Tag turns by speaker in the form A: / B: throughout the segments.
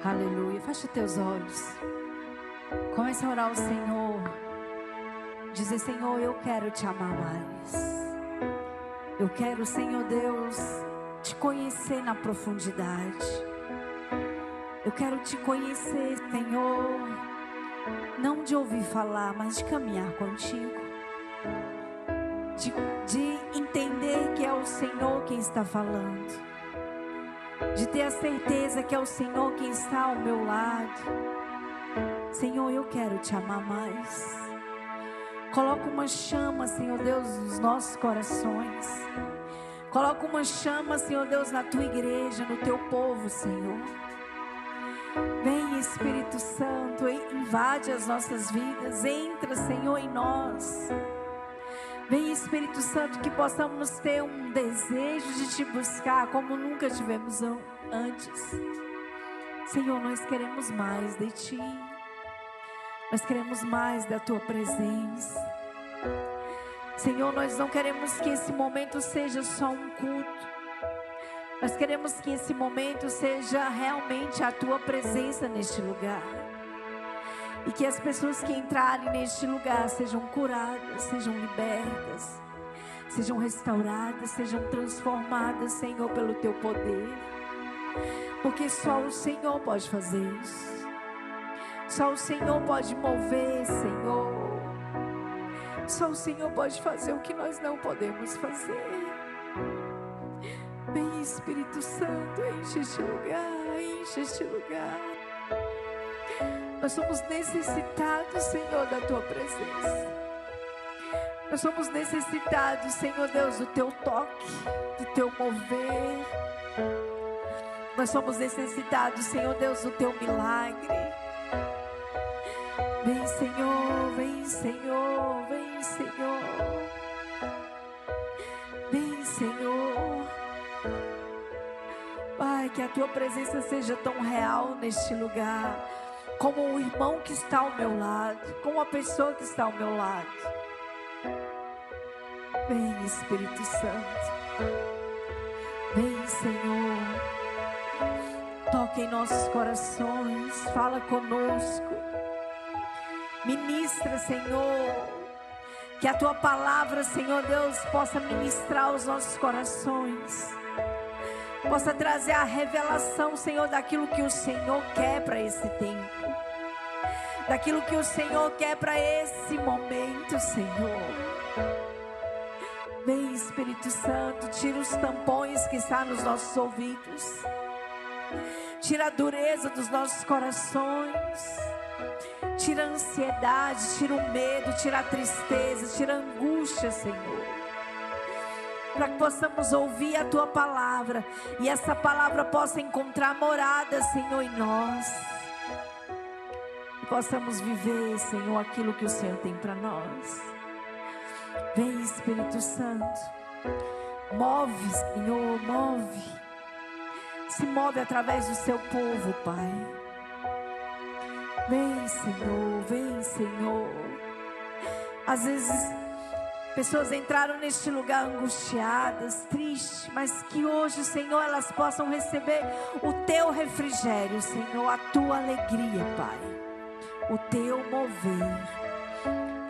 A: Aleluia. Fecha teus olhos. Comece a orar ao Senhor. Dizer: Senhor, eu quero te amar mais. Eu quero, Senhor Deus, te conhecer na profundidade. Eu quero te conhecer, Senhor, não de ouvir falar, mas de caminhar contigo. De entender que é o Senhor quem está falando. De ter a certeza que é o Senhor quem está ao meu lado. Senhor, eu quero te amar mais. Coloca uma chama, Senhor Deus, nos nossos corações. Coloca uma chama, Senhor Deus, na tua igreja, no teu povo, Senhor. Vem, Espírito Santo, invade as nossas vidas. Entra, Senhor, em nós. Vem, Espírito Santo, que possamos ter um desejo de te buscar como nunca tivemos antes. Senhor, nós queremos mais de ti. Nós queremos mais da tua presença. Senhor, nós não queremos que esse momento seja só um culto. Nós queremos que esse momento seja realmente a tua presença neste lugar. E que as pessoas que entrarem neste lugar sejam curadas, sejam libertas, sejam restauradas, sejam transformadas, Senhor, pelo teu poder. Porque só o Senhor pode fazer isso. Só o Senhor pode mover, Senhor. Só o Senhor pode fazer o que nós não podemos fazer. Vem, Espírito Santo, enche este lugar, enche este lugar. Nós somos necessitados, Senhor, da tua presença. Nós somos necessitados, Senhor Deus, do teu toque, do teu mover. Nós somos necessitados, Senhor Deus, do teu milagre. Vem, Senhor, vem, Senhor, vem, Senhor. Vem, Senhor. Pai, que a tua presença seja tão real neste lugar, como o irmão que está ao meu lado, como a pessoa que está ao meu lado. Vem, Espírito Santo. Vem, Senhor. Toca em nossos corações, fala conosco. Ministra, Senhor, que a tua palavra, Senhor Deus, possa ministrar os nossos corações, possa trazer a revelação, Senhor, daquilo que o Senhor quer para esse tempo, daquilo que o Senhor quer para esse momento, Senhor. Vem, Espírito Santo, tira os tampões que estão nos nossos ouvidos, tira a dureza dos nossos corações. Tira a ansiedade, tira o medo, tira a tristeza, tira a angústia, Senhor. Para que possamos ouvir a tua palavra e essa palavra possa encontrar morada, Senhor, em nós. E possamos viver, Senhor, aquilo que o Senhor tem para nós. Vem, Espírito Santo. Move, Senhor, move. Se move através do seu povo, Pai. Vem, Senhor, vem, Senhor. Às vezes, pessoas entraram neste lugar angustiadas, tristes, mas que hoje, Senhor, elas possam receber o teu refrigério, Senhor, a tua alegria, Pai, o teu mover.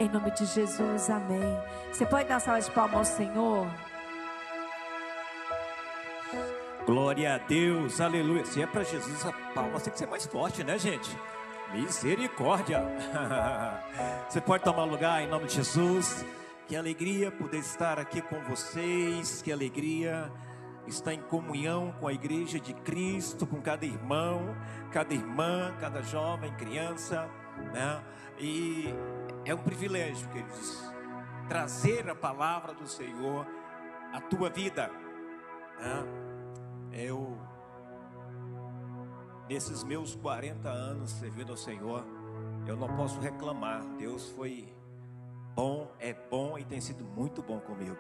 A: Em nome de Jesus, amém. Você pode dar uma salva de palmas ao Senhor?
B: Glória a Deus, aleluia. Se é para Jesus, a palma tem que ser mais forte, né, gente? Misericórdia. Você pode tomar lugar em nome de Jesus. Que alegria poder estar aqui com vocês. Que alegria estar em comunhão com a igreja de Cristo, com cada irmão, cada irmã, cada jovem, criança, né? E é um privilégio, queridos, trazer a palavra do Senhor à tua vida, né? Nesses meus 40 anos servindo ao Senhor, eu não posso reclamar. Deus foi bom, é bom e tem sido muito bom comigo,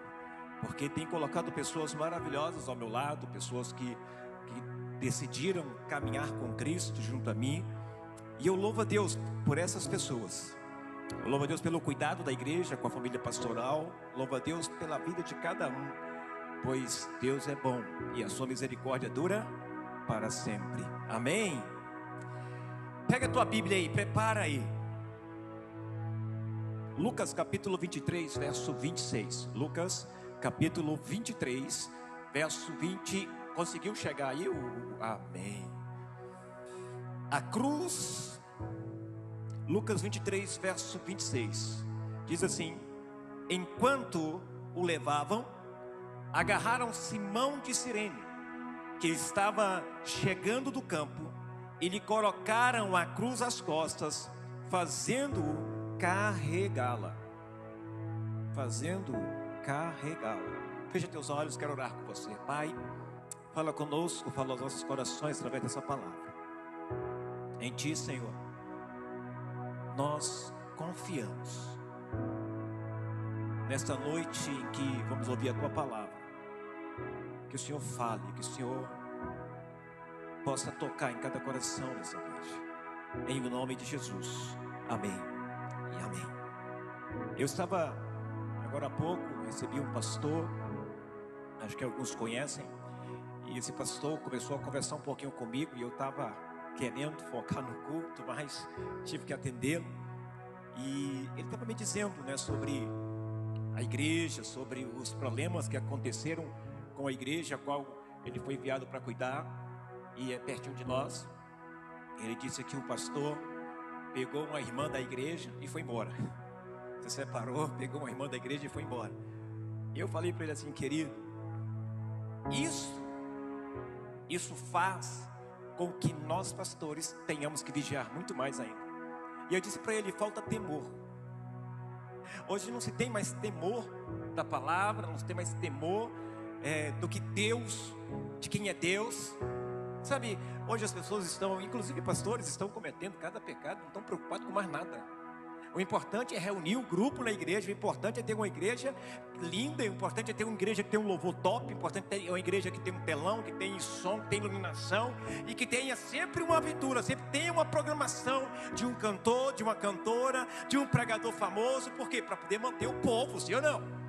B: porque tem colocado pessoas maravilhosas ao meu lado, pessoas que decidiram caminhar com Cristo junto a mim. E eu louvo a Deus por essas pessoas. Eu louvo a Deus pelo cuidado da igreja com a família pastoral. Louvo a Deus pela vida de cada um, pois Deus é bom e a sua misericórdia dura para sempre. Amém? Pega a tua Bíblia aí, prepara aí. Lucas capítulo 23, verso 26. Lucas capítulo 23, verso 20. Conseguiu chegar aí? Amém. A cruz, Lucas 23, verso 26. Diz assim: enquanto o levavam, agarraram Simão de Cirene, que estava chegando do campo, e lhe colocaram a cruz às costas, fazendo-o carregá-la. Fecha teus olhos, quero orar com você. Pai, fala conosco, fala aos nossos corações através dessa palavra. Em Ti, Senhor, nós confiamos. Nesta noite em que vamos ouvir a Tua palavra, que o Senhor fale, que o Senhor possa tocar em cada coração nessa noite, em nome de Jesus, amém e amém. Eu estava, agora há pouco, recebi um pastor, acho que alguns conhecem, e esse pastor começou a conversar um pouquinho comigo, e eu estava querendo focar no culto, mas tive que atendê-lo, e ele estava me dizendo, né, sobre a igreja, sobre os problemas que aconteceram com a igreja, a qual ele foi enviado para cuidar, e é pertinho de nós. Ele disse que o pastor pegou uma irmã da igreja e foi embora. Se separou, pegou uma irmã da igreja e foi embora. Eu falei para ele assim: querido, isso faz com que nós pastores tenhamos que vigiar muito mais ainda. E eu disse para ele: falta temor. Hoje não se tem mais temor da palavra, não se tem mais temor do que Deus, de quem é Deus. Sabe, hoje as pessoas estão, inclusive pastores, estão cometendo cada pecado, não estão preocupados com mais nada. O importante é reunir o grupo na igreja, o importante é ter uma igreja linda, o importante é ter uma igreja que tem um louvor top, o importante é ter uma igreja que tem um telão, que tem som, que tem iluminação, e que tenha sempre uma aventura, sempre tenha uma programação de um cantor, de uma cantora, de um pregador famoso. Por quê? Para poder manter o povo, sim ou não?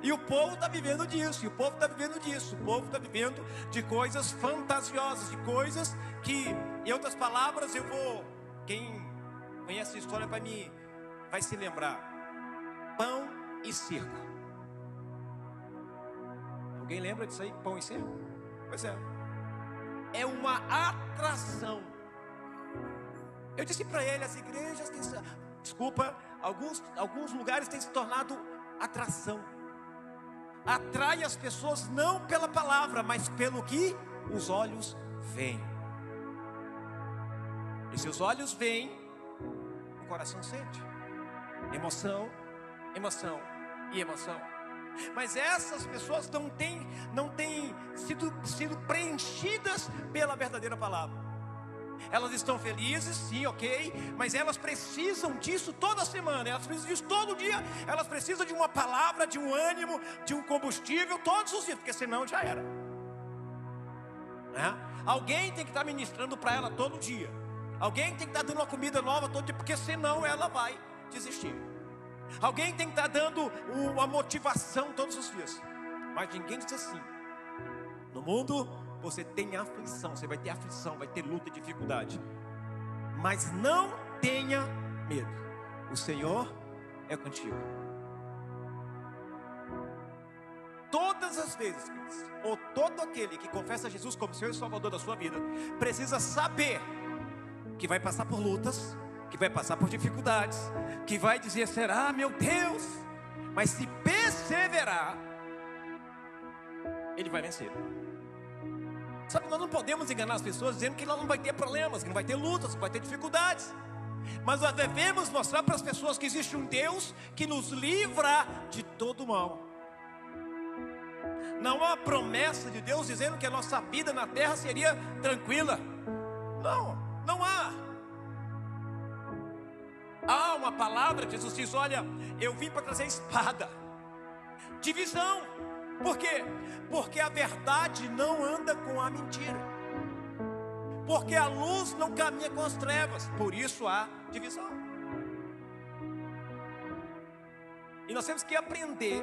B: E o povo está vivendo disso, o povo está vivendo de coisas fantasiosas, de coisas que, em outras palavras, quem conhece a história vai se lembrar: pão e circo. Alguém lembra disso aí? Pão e circo? Pois é uma atração. Eu disse para ele: as igrejas alguns lugares têm se tornado atração. Atrai as pessoas não pela palavra, mas pelo que os olhos veem. E se os olhos veem, o coração sente emoção. Mas essas pessoas não têm sido preenchidas pela verdadeira palavra. Elas estão felizes, sim, ok, mas elas precisam disso toda semana, elas precisam disso todo dia, elas precisam de uma palavra, de um ânimo, de um combustível todos os dias, porque senão já era. Alguém tem que estar ministrando para ela todo dia, alguém tem que estar dando uma comida nova todo dia, porque senão ela vai desistir. Alguém tem que estar dando uma motivação todos os dias. Mas ninguém diz assim: no mundo você tem aflição, você vai ter aflição, vai ter luta e dificuldade, mas não tenha medo, o Senhor é contigo. Todas as vezes, ou todo aquele que confessa Jesus como Senhor e Salvador da sua vida, precisa saber que vai passar por lutas, que vai passar por dificuldades, que vai dizer: será, meu Deus? Mas se perseverar, ele vai vencer. Sabe, nós não podemos enganar as pessoas dizendo que lá não vai ter problemas, que não vai ter lutas, que não vai ter dificuldades. Mas nós devemos mostrar para as pessoas que existe um Deus que nos livra de todo mal. Não há promessa de Deus dizendo que a nossa vida na terra seria tranquila. Não há. Há uma palavra que Jesus diz: olha, eu vim para trazer espada, divisão. Por quê? Porque a verdade não anda com a mentira, porque a luz não caminha com as trevas, por isso há divisão. E nós temos que aprender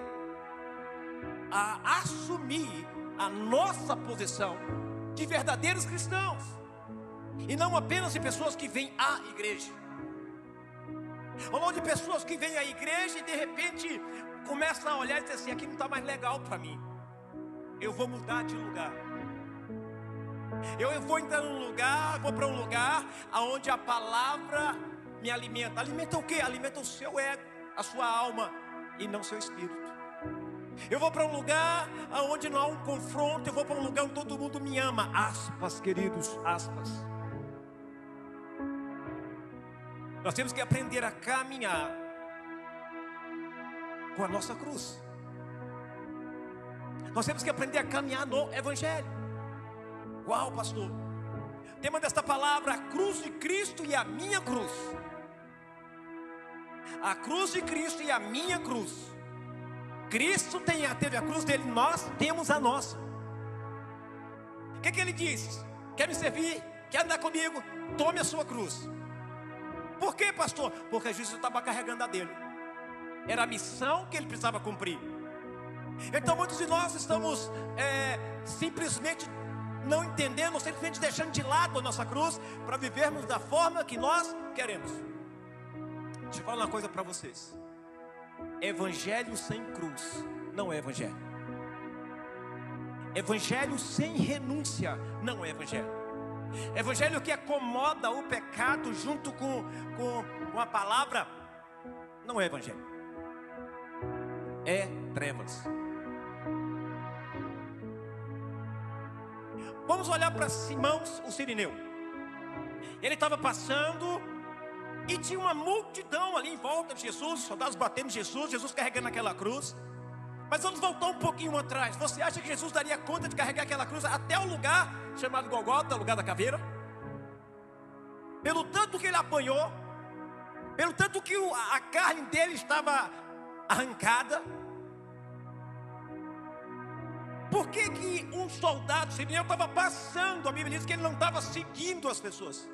B: a assumir a nossa posição de verdadeiros cristãos. E não apenas de pessoas que vêm à igreja. Ou não de pessoas que vêm à igreja e de repente começam a olhar e dizer assim: aqui não está mais legal para mim. Eu vou mudar de lugar. Eu vou entrar num lugar, vou para um lugar onde a palavra me alimenta. Alimenta o quê? Alimenta o seu ego, a sua alma, e não seu espírito. Eu vou para um lugar onde não há um confronto. Eu vou para um lugar onde todo mundo me ama. Aspas, queridos, aspas. Nós temos que aprender a caminhar com a nossa cruz. Nós temos que aprender a caminhar no Evangelho. Uau, pastor. O tema desta palavra: a cruz de Cristo e a minha cruz. A cruz de Cristo e a minha cruz. Cristo teve a cruz dele, nós temos a nossa. O que ele diz? Quer me servir? Quer andar comigo? Tome a sua cruz. Por quê, pastor? Porque Jesus estava carregando a dele. Era a missão que ele precisava cumprir. Então muitos de nós estamos simplesmente não entendendo, simplesmente deixando de lado a nossa cruz para vivermos da forma que nós queremos. Deixa eu falar uma coisa para vocês: evangelho sem cruz não é evangelho. Evangelho sem renúncia não é evangelho. Evangelho que acomoda o pecado junto com a palavra não é evangelho. É trevas. Vamos olhar para Simão, o sirineu. Ele estava passando e tinha uma multidão ali em volta de Jesus, soldados batendo em Jesus, Jesus carregando aquela cruz. Mas vamos voltar um pouquinho atrás. Você acha que Jesus daria conta de carregar aquela cruz até o lugar chamado Golgota, lugar da caveira? Pelo tanto que ele apanhou, pelo tanto que a carne dele estava arrancada. Por que um soldado sirineu estava passando? A Bíblia diz que ele não estava seguindo as pessoas,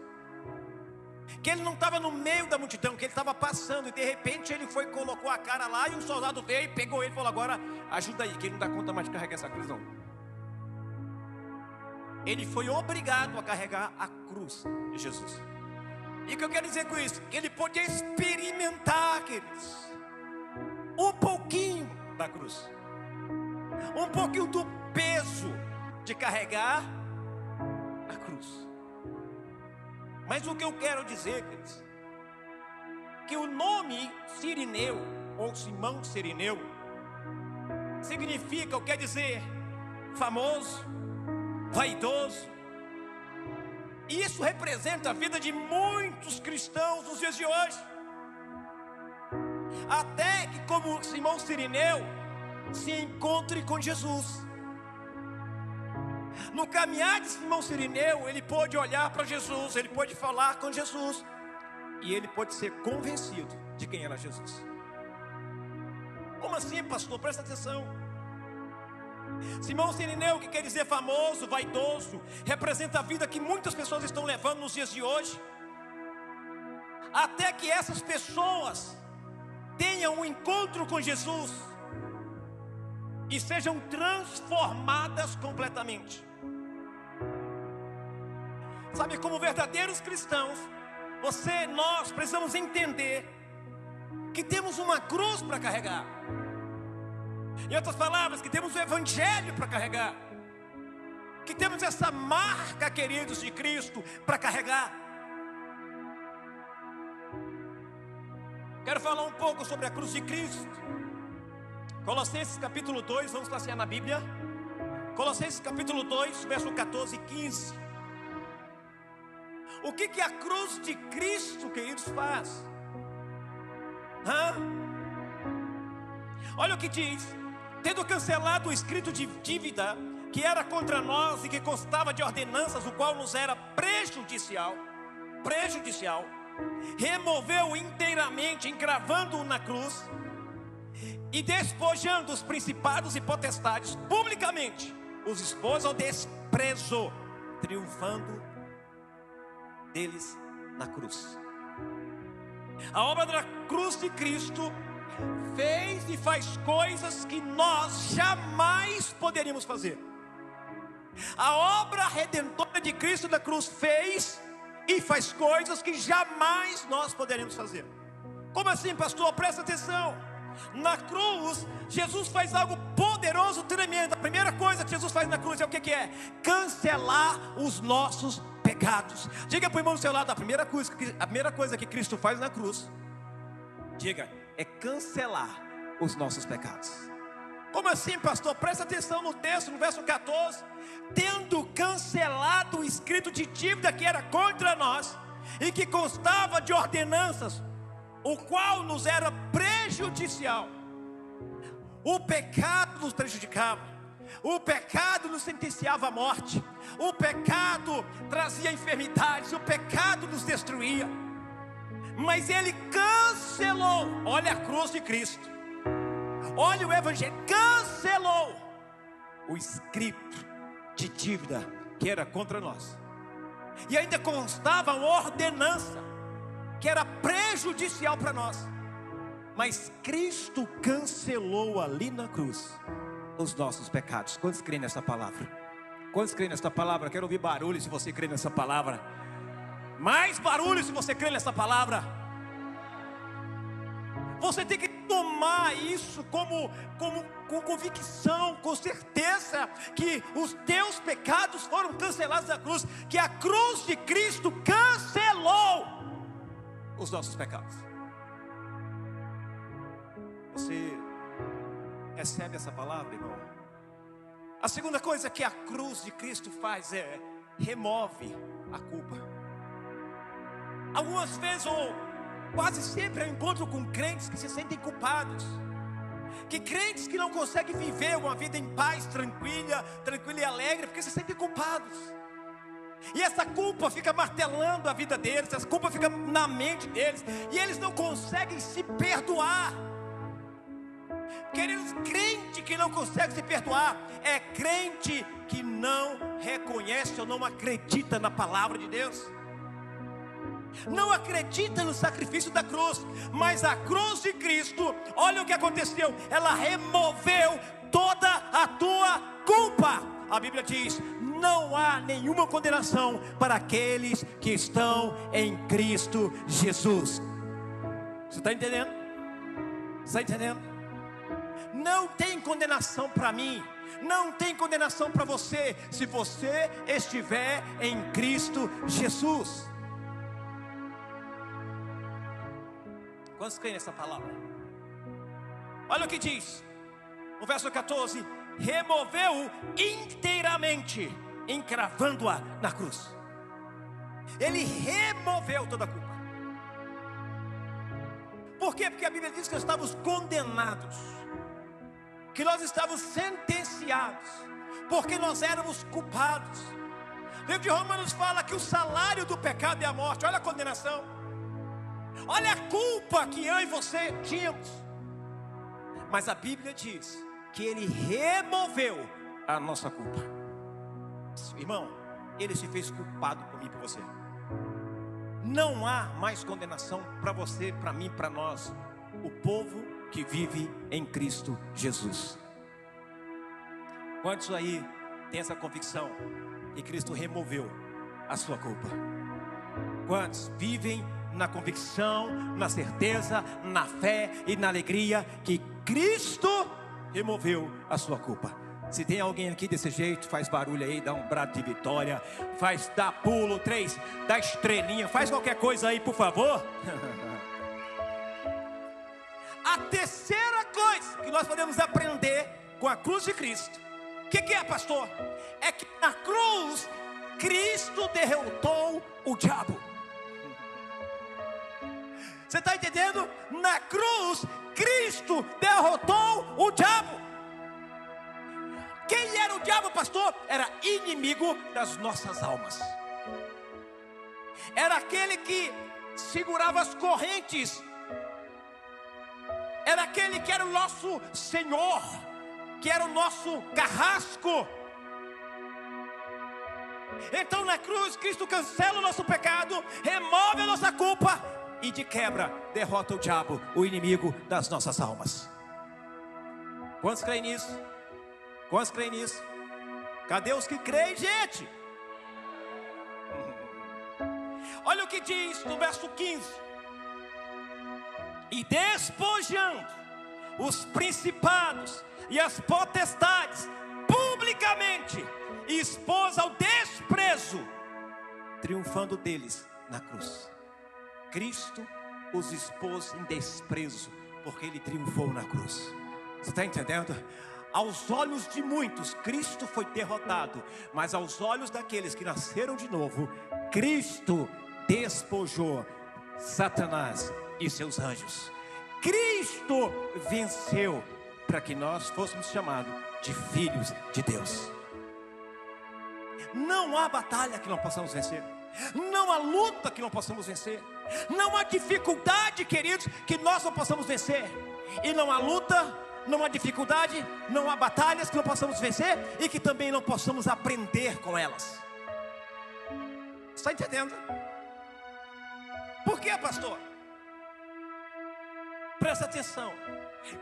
B: que ele não estava no meio da multidão, que ele estava passando. E de repente ele foi, colocou a cara lá, e um soldado veio e pegou ele e falou: agora ajuda aí, que ele não dá conta mais de carregar essa cruz não. Ele foi obrigado a carregar a cruz de Jesus. E o que eu quero dizer com isso? Que ele podia experimentar, queridos, um pouquinho da cruz, um pouquinho do peso de carregar a cruz. Mas o que eu quero dizer, queridos, que o nome Sirineu, ou Simão Sirineu, significa, ou quer dizer, famoso, vaidoso. E isso representa a vida de muitos cristãos nos dias de hoje. Até que, como Simão Sirineu, se encontre com Jesus. No caminhar de Simão Sirineu, ele pôde olhar para Jesus, ele pôde falar com Jesus, e ele pôde ser convencido de quem era Jesus. Como assim, pastor? Presta atenção. Simão Sirineu, que quer dizer famoso, vaidoso, representa a vida que muitas pessoas estão levando nos dias de hoje. Até que essas pessoas tenham um encontro com Jesus e sejam transformadas completamente. Sabe, como verdadeiros cristãos, nós precisamos entender que temos uma cruz para carregar. Em outras palavras, que temos o Evangelho para carregar, que temos essa marca, queridos, de Cristo para carregar. Quero falar um pouco sobre a cruz de Cristo. Colossenses capítulo 2, vamos passear na Bíblia. Colossenses capítulo 2, verso 14 e 15. O que a cruz de Cristo, queridos, faz? Olha o que diz: tendo cancelado o escrito de dívida que era contra nós e que constava de ordenanças, o qual nos era prejudicial, removeu inteiramente, encravando-o na cruz, e despojando os principados e potestades, publicamente os expôs ao desprezo, triunfando deles na cruz. A obra da cruz de Cristo fez e faz coisas que nós jamais poderíamos fazer. A obra redentora de Cristo da cruz fez e faz coisas que jamais nós poderemos fazer. Como assim, pastor? Presta atenção. Na cruz, Jesus faz algo poderoso, tremendo. A primeira coisa que Jesus faz na cruz é o que é? Cancelar os nossos pecados. Diga para o irmão do seu lado, a primeira coisa que Cristo faz na cruz, diga, é cancelar os nossos pecados. Como assim, pastor? Presta atenção no texto, no verso 14. Tendo cancelado o escrito de dívida que era contra nós, e que constava de ordenanças, o qual nos era prejudicial. O pecado nos prejudicava, o pecado nos sentenciava à morte, o pecado trazia enfermidades, o pecado nos destruía. Mas Ele cancelou, olha a cruz de Cristo, olha o Evangelho, cancelou o escrito de dívida que era contra nós, e ainda constava uma ordenança que era prejudicial para nós. Mas Cristo cancelou ali na cruz os nossos pecados. Quantos creem nessa palavra? Quantos creem nessa palavra? Quero ouvir barulho se você crê nessa palavra. Mais barulho se você crê nessa palavra. Você tem que tomar isso com convicção, com certeza, que os teus pecados foram cancelados na cruz, que a cruz de Cristo cancelou os nossos pecados. Você recebe essa palavra, irmão? A segunda coisa que a cruz de Cristo faz é remove a culpa. Algumas vezes, ou quase sempre, eu encontro com crentes que se sentem culpados, que crentes que não conseguem viver uma vida em paz, tranquila e alegre, porque se sentem culpados. E essa culpa fica martelando a vida deles, essa culpa fica na mente deles, e eles não conseguem se perdoar. Queridos, crente que não consegue se perdoar é crente que não reconhece ou não acredita na palavra de Deus, não acredita no sacrifício da cruz. Mas a cruz de Cristo, olha o que aconteceu, ela removeu toda a tua culpa. A Bíblia diz: não há nenhuma condenação para aqueles que estão em Cristo Jesus. Você está entendendo? Você está entendendo? Não tem condenação para mim, não tem condenação para você, se você estiver em Cristo Jesus. Quantos creem nessa palavra? Olha o que diz no verso 14: removeu inteiramente, encravando-a na cruz. Ele removeu toda a culpa. Por quê? Porque a Bíblia diz que nós estávamos condenados, que nós estávamos sentenciados, porque nós éramos culpados. O livro de Romanos fala que o salário do pecado é a morte. Olha a condenação, olha a culpa que eu e você tínhamos. Mas a Bíblia diz que Ele removeu a nossa culpa. Irmão, Ele se fez culpado por mim e por você. Não há mais condenação para você, para mim, para nós, o povo que vive em Cristo Jesus. Quantos aí tem essa convicção que Cristo removeu a sua culpa? Quantos vivem na convicção, na certeza, na fé e na alegria que Cristo removeu a sua culpa? Se tem alguém aqui desse jeito, faz barulho aí, dá um brado de vitória, dá pulo, 3, dá estrelinha, faz qualquer coisa aí, por favor. A terceira coisa que nós podemos aprender com a cruz de Cristo, o que é, pastor? É que na cruz, Cristo derrotou o diabo. Você está entendendo? Na cruz, Cristo derrotou o diabo. Quem era o diabo, pastor? Era inimigo das nossas almas. Era aquele que segurava as correntes. Era aquele que era o nosso senhor, que era o nosso carrasco. Então na cruz, Cristo cancela o nosso pecado, remove a nossa culpa e de quebra, derrota o diabo, o inimigo das nossas almas. Quantos creem nisso? Quantos creem nisso? Cadê os que creem, gente? Olha o que diz no verso 15: e despojando os principados e as potestades publicamente, expôs ao desprezo, triunfando deles na cruz. Cristo os expôs em desprezo, porque Ele triunfou na cruz. Você está entendendo? Aos olhos de muitos, Cristo foi derrotado, mas aos olhos daqueles que nasceram de novo, Cristo despojou Satanás e seus anjos. Cristo venceu para que nós fôssemos chamados de filhos de Deus. Não há batalha que não possamos vencer, não há luta que não possamos vencer, não há dificuldade, queridos, que nós não possamos vencer. E não há luta, não há dificuldade, não há batalhas que não possamos vencer e que também não possamos aprender com elas. Está entendendo? Por quê, pastor? Presta atenção.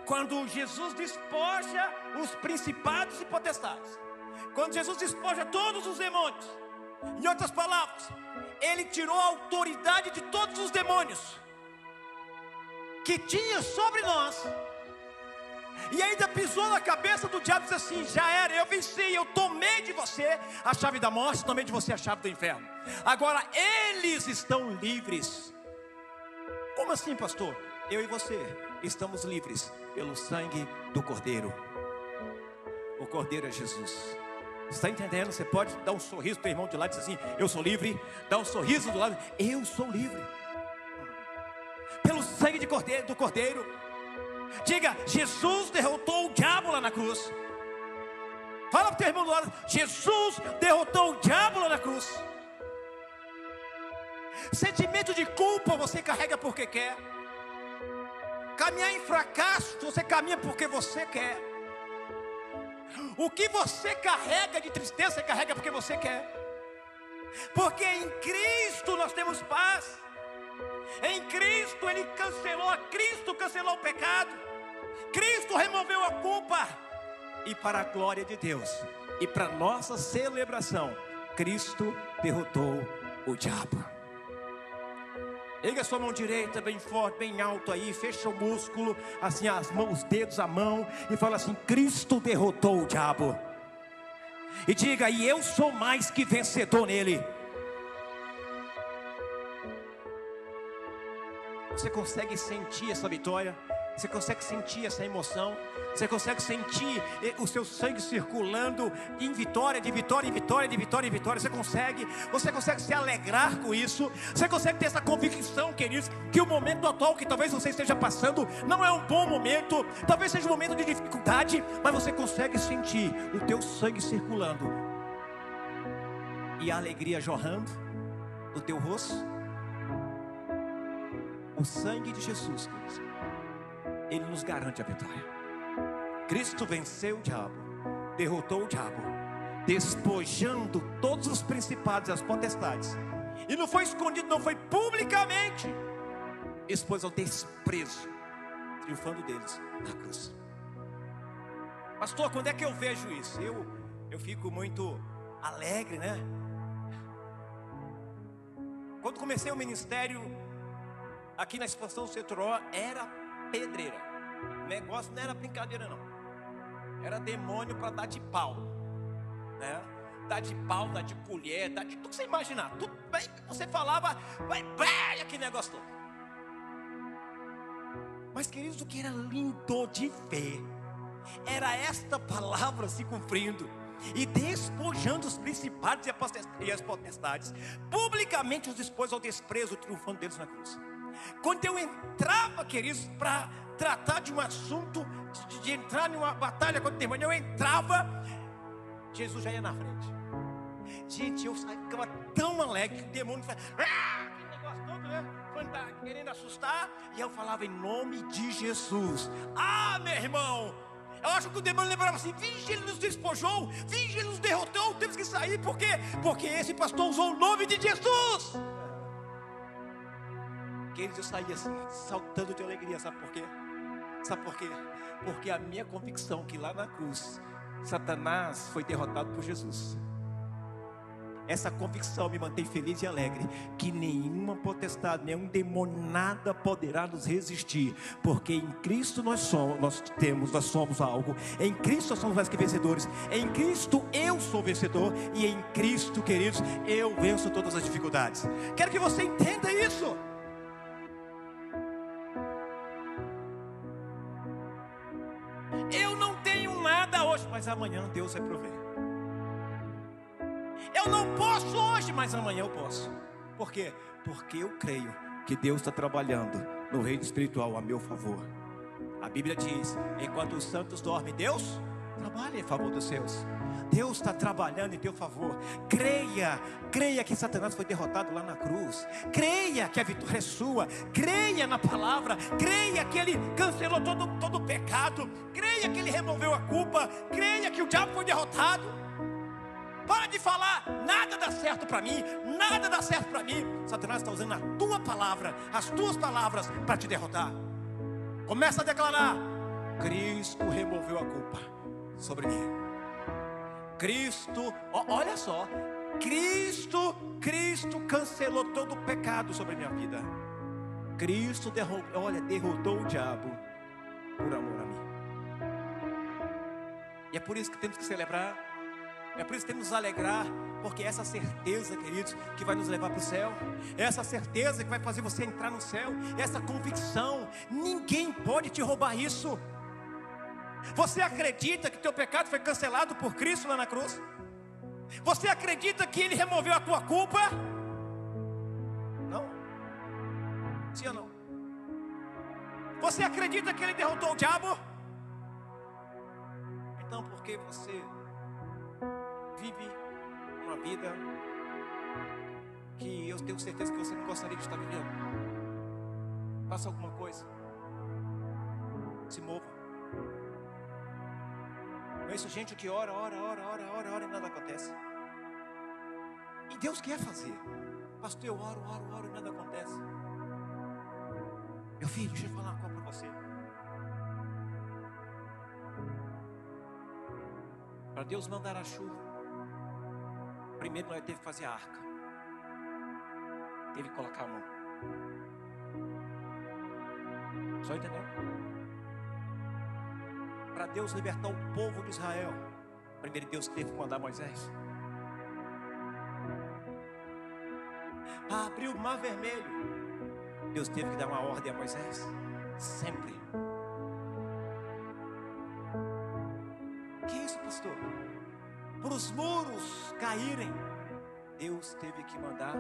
B: Quando Jesus despoja os principados e potestades, quando Jesus despoja todos os demônios, em outras palavras, Ele tirou a autoridade de todos os demônios que tinha sobre nós, e ainda pisou na cabeça do diabo e disse assim: já era, eu venci, eu tomei de você a chave da morte, tomei de você a chave do inferno. Agora eles estão livres. Como assim, pastor? Eu e você estamos livres pelo sangue do Cordeiro. O Cordeiro é Jesus. Está entendendo? Você pode dar um sorriso para o irmão de lá e dizer assim: eu sou livre. Dá um sorriso do lado: eu sou livre pelo sangue do Cordeiro. Diga: Jesus derrotou o diabo lá na cruz. Fala para o teu irmão do lado: Jesus derrotou o diabo lá na cruz. Sentimento de culpa você carrega porque quer. Caminhar em fracasso você caminha porque você quer. O que você carrega de tristeza você carrega porque você quer. Porque em Cristo nós temos paz. Em Cristo Cristo cancelou o pecado. Cristo removeu a culpa. E para a glória de Deus e para nossa celebração, Cristo derrotou o diabo. Erga sua mão direita bem forte, bem alto aí, fecha o músculo, assim as mãos, os dedos, a mão, e fala assim: Cristo derrotou o diabo. E diga: e eu sou mais que vencedor nele. Você consegue sentir essa vitória? Você consegue sentir essa emoção? Você consegue sentir o seu sangue circulando em vitória, de vitória em vitória, de vitória em vitória? Você consegue se alegrar com isso? Você consegue ter essa convicção, queridos, que o momento atual que talvez você esteja passando não é um bom momento, talvez seja um momento de dificuldade, mas você consegue sentir o teu sangue circulando e a alegria jorrando do teu rosto? O sangue de Jesus, queridos, Ele nos garante a vitória. Cristo venceu o diabo, derrotou o diabo, despojando todos os principados e as potestades. E não foi escondido, não foi publicamente, expôs ao desprezo, triunfando deles na cruz. Pastor, quando é que eu vejo isso? Eu fico muito alegre, né? Quando comecei o ministério aqui na Expansão Setoró, era pedreira. O negócio não era brincadeira não. Era demônio para dar de pau, né? Dar de pau, dar de colher, dar de tudo que você imaginar. Tudo bem que você falava, vai, aquele negócio todo. Mas, queridos, o que era lindo de ver era esta palavra se cumprindo e despojando os principados e as potestades, publicamente os expôs ao desprezo, triunfando deles na cruz. Quando eu entrava, queridos, para tratar de um assunto, de entrar em uma batalha contra o demônio, eu entrava, Jesus já ia na frente. Gente, eu ficava tão alegre que o demônio fazia aquele negócio todo, né? Quando tá querendo assustar, e eu falava: em nome de Jesus. Meu irmão, eu acho que o demônio lembrava assim: vixe, ele nos despojou, vixe, ele nos derrotou, temos que sair. Por quê? Porque esse pastor usou o nome de Jesus. Queridos, eu saía assim, saltando de alegria. Sabe por quê? Sabe por quê? Porque a minha convicção que lá na cruz Satanás foi derrotado por Jesus. essa convicção me mantém feliz e alegre, que nenhuma potestade, nenhum demônio, nada poderá nos resistir, porque em Cristo nós somos algo. Em Cristo nós somos mais que vencedores. Em Cristo eu sou vencedor, e em Cristo, queridos, eu venço todas as dificuldades. Quero que você entenda isso. Eu não tenho nada hoje, mas amanhã Deus vai prover. Eu não posso hoje, mas amanhã eu posso. Por quê? Porque eu creio que Deus está trabalhando no reino espiritual a meu favor. A Bíblia diz: enquanto os santos dormem, Deus trabalha em favor dos seus. Deus está trabalhando em teu favor. Creia que Satanás foi derrotado lá na cruz. Creia que a vitória é sua. Creia na palavra. Creia que Ele cancelou todo o pecado. Creia que Ele removeu a culpa. Creia que o diabo foi derrotado. Para de falar: nada dá certo para mim, nada dá certo para mim. Satanás está usando a tua palavra, as tuas palavras, para te derrotar. Começa a declarar: Cristo removeu a culpa sobre mim. Cristo, olha só, Cristo cancelou todo o pecado sobre a minha vida. Cristo derrotou o diabo por amor a mim. E é por isso que temos que celebrar. É por isso que temos que nos alegrar, porque essa certeza, queridos, que vai nos levar para o céu, essa certeza que vai fazer você entrar no céu, essa convicção, ninguém pode te roubar isso. Você acredita que teu pecado foi cancelado por Cristo lá na cruz? Você acredita que Ele removeu a tua culpa? Não? Sim ou não? Você acredita que Ele derrotou o diabo? Então por que você vive uma vida que eu tenho certeza que você não gostaria de estar vivendo? Faça alguma coisa. Se mova. Conheço gente que ora e nada acontece. E Deus quer fazer. Pastor, eu oro e nada acontece. Meu filho, deixa eu falar uma coisa para você. Para Deus mandar a chuva, primeiro nós teve que fazer a arca. Teve que colocar a mão. Só entendeu? Para Deus libertar o povo de Israel, primeiro Deus teve que mandar Moisés. Para abrir o mar vermelho, Deus teve que dar uma ordem a Moisés. Sempre. Que isso, pastor? Para os muros caírem, Deus teve que mandar.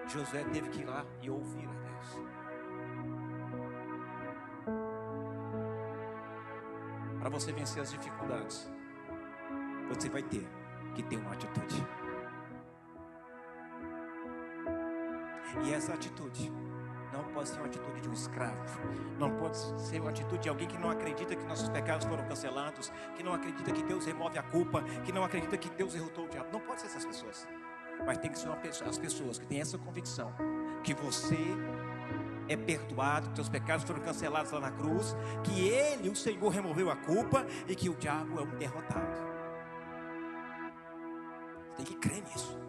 B: Josué teve que ir lá e ouvir a Deus. Para você vencer as dificuldades, você vai ter que ter uma atitude. E essa atitude não pode ser uma atitude de um escravo. Não pode ser uma atitude de alguém que não acredita que nossos pecados foram cancelados, que não acredita que Deus remove a culpa, que não acredita que Deus derrotou o diabo. Não pode ser essas pessoas. Mas tem que ser as pessoas que têm essa convicção, que você é perdoado, que seus pecados foram cancelados lá na cruz, que Ele, o Senhor, removeu a culpa e que o diabo é um derrotado. Você tem que crer nisso.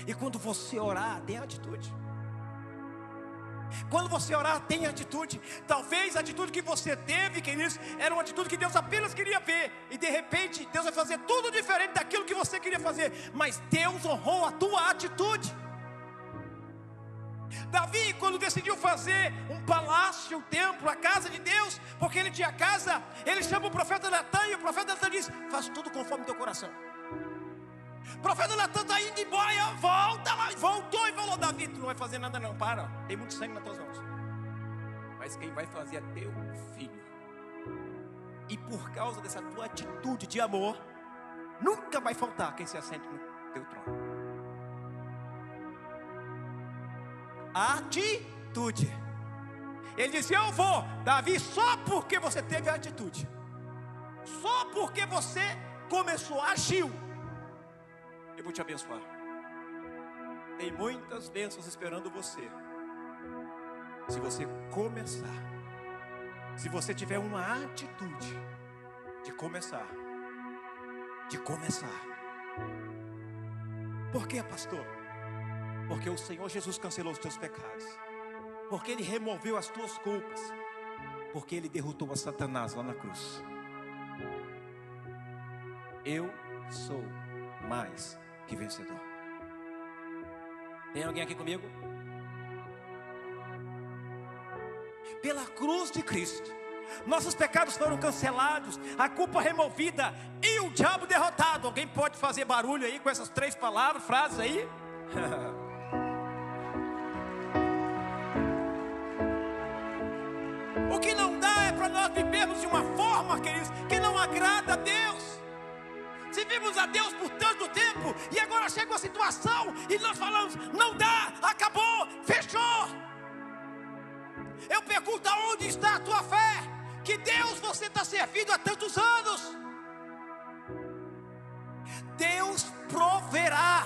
B: E quando você orar, tenha atitude. Quando você orar, tenha atitude. Talvez a atitude que você teve, queridos, era uma atitude que Deus apenas queria ver. E de repente, Deus vai fazer tudo diferente daquilo que você queria fazer. Mas Deus honrou a tua atitude. Davi, quando decidiu fazer um palácio, um templo, a casa de Deus, porque ele tinha casa, ele chama o profeta Natan, e o profeta Natan diz: faz tudo conforme teu coração. O profeta Natan está indo embora, volta lá, voltou e falou: Davi, tu não vai fazer nada não, para, tem muito sangue nas tuas mãos. Mas quem vai fazer é teu filho. E por causa dessa tua atitude de amor, nunca vai faltar quem se assente no teu trono. Atitude. Ele disse: eu vou, Davi, só porque você teve a atitude, só porque você começou, agiu, eu vou te abençoar. Tem muitas bênçãos esperando você. Se você começar, se você tiver uma atitude de começar, Por quê, pastor? Porque o Senhor Jesus cancelou os teus pecados, porque Ele removeu as tuas culpas, porque Ele derrotou a Satanás lá na cruz. Eu sou mais que vencedor. Tem alguém aqui comigo? Pela cruz de Cristo, nossos pecados foram cancelados, a culpa removida e o diabo derrotado. Alguém pode fazer barulho aí com essas 3 palavras, frases aí? O que não dá é para nós vivermos de uma forma, queridos, que não agrada a Deus. Servimos a Deus por tanto tempo e agora chega uma situação e nós falamos: não dá, acabou, fechou. Eu pergunto: aonde está a tua fé? Que Deus você está servindo há tantos anos? Deus proverá,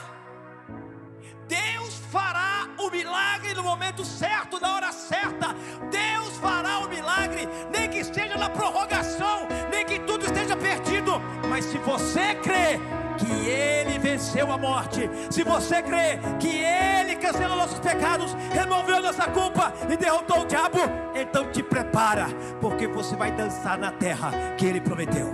B: Deus fará o milagre no momento certo, na hora certa. Deus fará o milagre, nem que esteja na prorrogação, nem que tudo esteja perdido. Mas se você crê que Ele venceu a morte, se você crê que Ele cancelou nossos pecados, removeu nossa culpa e derrotou o diabo, então te prepara, porque você vai dançar na terra que Ele prometeu.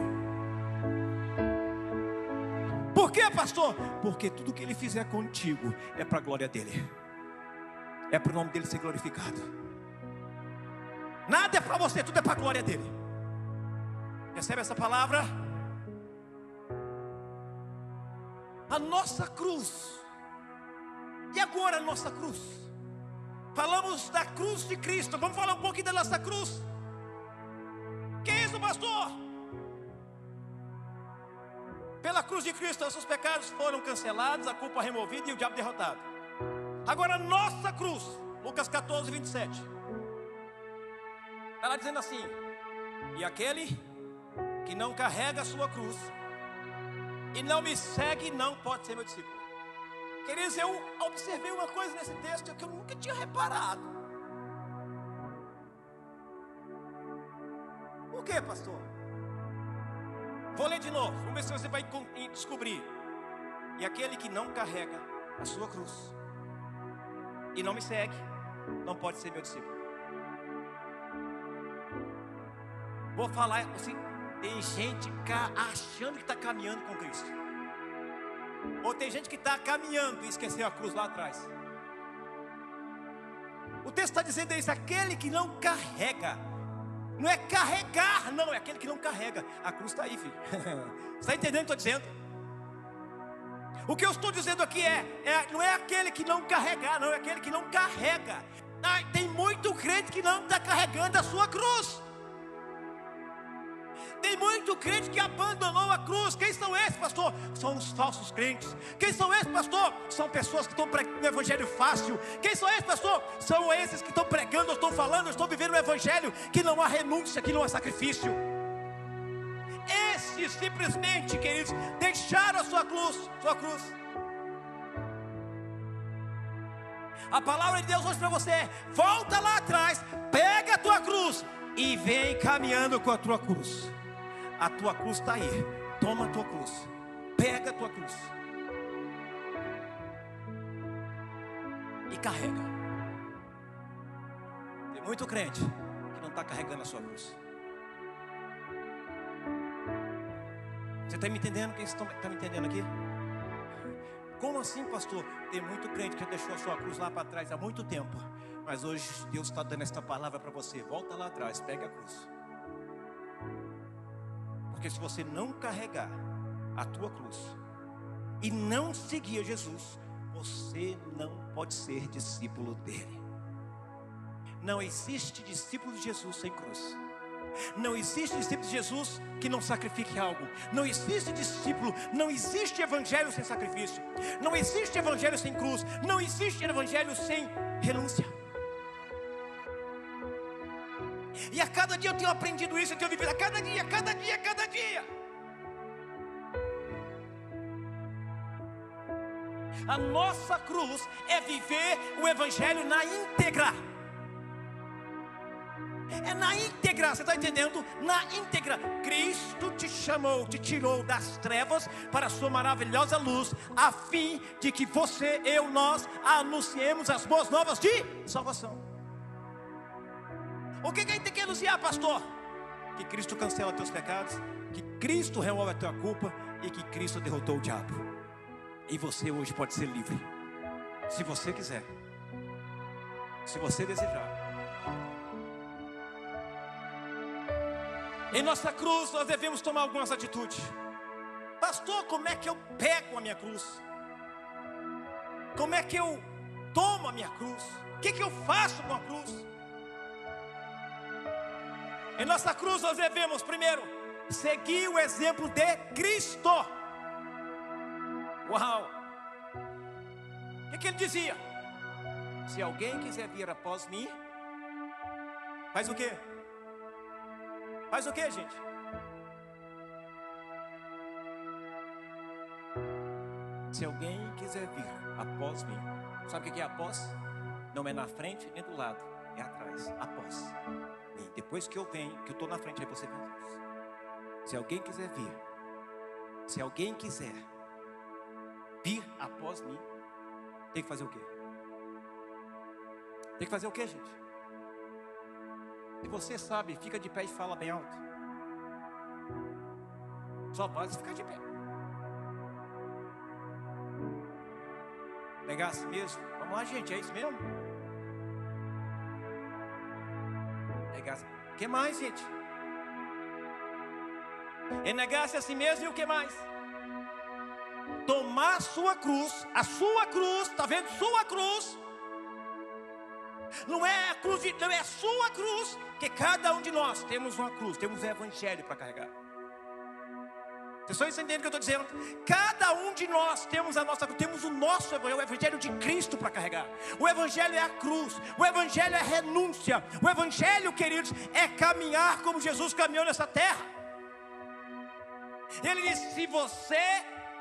B: Por quê, pastor? Porque tudo que Ele fizer contigo é para a glória dEle, é para o nome dEle ser glorificado. Nada é para você, tudo é para a glória dEle. Recebe essa palavra? A nossa cruz. E agora a nossa cruz? Falamos da cruz de Cristo, vamos falar um pouquinho da nossa cruz. Que é isso, pastor? Pela cruz de Cristo, nossos pecados foram cancelados, a culpa removida e o diabo derrotado. Agora a nossa cruz, Lucas 14, 27. Está lá dizendo assim: e aquele que não carrega a sua cruz e não me segue, não pode ser meu discípulo. Queridos, eu observei uma coisa nesse texto que eu nunca tinha reparado. Por quê, pastor? Vou ler de novo, vamos ver se você vai descobrir. E aquele que não carrega a sua cruz e não me segue, não pode ser meu discípulo. Vou falar assim: tem gente achando que está caminhando com Cristo, ou tem gente que está caminhando e esqueceu a cruz lá atrás. O texto está dizendo isso: aquele que não carrega. Não é carregar, não, é aquele que não carrega. A cruz está aí, filho. Você está entendendo o que eu estou dizendo? O que eu estou dizendo aqui não é aquele que não carregar, não, é aquele que não carrega. Tem muito crente que não está carregando a sua cruz. Tem muito crente que abandonou a cruz. Quem são esses, pastor? São os falsos crentes. Quem são esses, pastor? São pessoas que estão pregando o evangelho fácil. Quem são esses, pastor? São esses que estão pregando, estão falando, estão vivendo o evangelho que não há renúncia, que não há sacrifício. Esses simplesmente, queridos, deixaram a sua cruz. A palavra de Deus hoje para você é: volta lá atrás, pega a tua cruz e vem caminhando com a tua cruz. A tua cruz está aí. Toma a tua cruz, pega a tua cruz e carrega. Tem muito crente que não está carregando a sua cruz. Você está me entendendo? Quem está me entendendo aqui? Como assim, pastor? Tem muito crente que deixou a sua cruz lá para trás há muito tempo, mas hoje Deus está dando esta palavra para você: volta lá atrás, pega a cruz. Porque se você não carregar a tua cruz e não seguir Jesus, você não pode ser discípulo dele. Não existe discípulo de Jesus sem cruz. Não existe discípulo de Jesus que não sacrifique algo. Não existe discípulo, não existe evangelho sem sacrifício. Não existe evangelho sem cruz. Não existe evangelho sem renúncia. E a cada dia eu tenho aprendido isso, eu tenho vivido a cada dia. A nossa cruz é viver o evangelho na íntegra. É na íntegra, você está entendendo? Na íntegra. Cristo te chamou, te tirou das trevas para a sua maravilhosa luz, a fim de que você, eu, nós anunciemos as boas novas de salvação. O que a gente tem que anunciar, pastor? Que Cristo cancela teus pecados, que Cristo remove a tua culpa e que Cristo derrotou o diabo. E você hoje pode ser livre, se você quiser, se você desejar. Em nossa cruz nós devemos tomar algumas atitudes. Pastor, como é que eu pego a minha cruz? Como é que eu tomo a minha cruz? O que eu faço com a cruz? Em nossa cruz nós devemos primeiro seguir o exemplo de Cristo. Uau! O que ele dizia? Se alguém quiser vir após mim, faz o quê? Faz o quê, gente? Se alguém quiser vir após mim, sabe o que é após? Não é na frente nem do lado, é atrás, após. E depois que eu venho, que eu estou na frente, aí você vem atrás. Se alguém quiser vir, se alguém quiser vir após mim, tem que fazer o quê? Tem que fazer o quê, gente? Se você sabe, fica de pé e fala bem alto. Só basta ficar de pé. Negar a si mesmo. Vamos lá, gente, é isso mesmo? Negar. O que mais, gente? É negar-se a si mesmo e o que mais? Tomar sua cruz, a sua cruz, está vendo? Sua cruz. Não é a cruz, não é a sua cruz, que cada um de nós temos uma cruz, temos o evangelho para carregar. Vocês estão entendendo o que eu estou dizendo? Cada um de nós temos a nossa cruz, temos o nosso evangelho, o evangelho de Cristo para carregar. O evangelho é a cruz, o evangelho é a renúncia. O evangelho, queridos, é caminhar como Jesus caminhou nessa terra. Ele disse: se você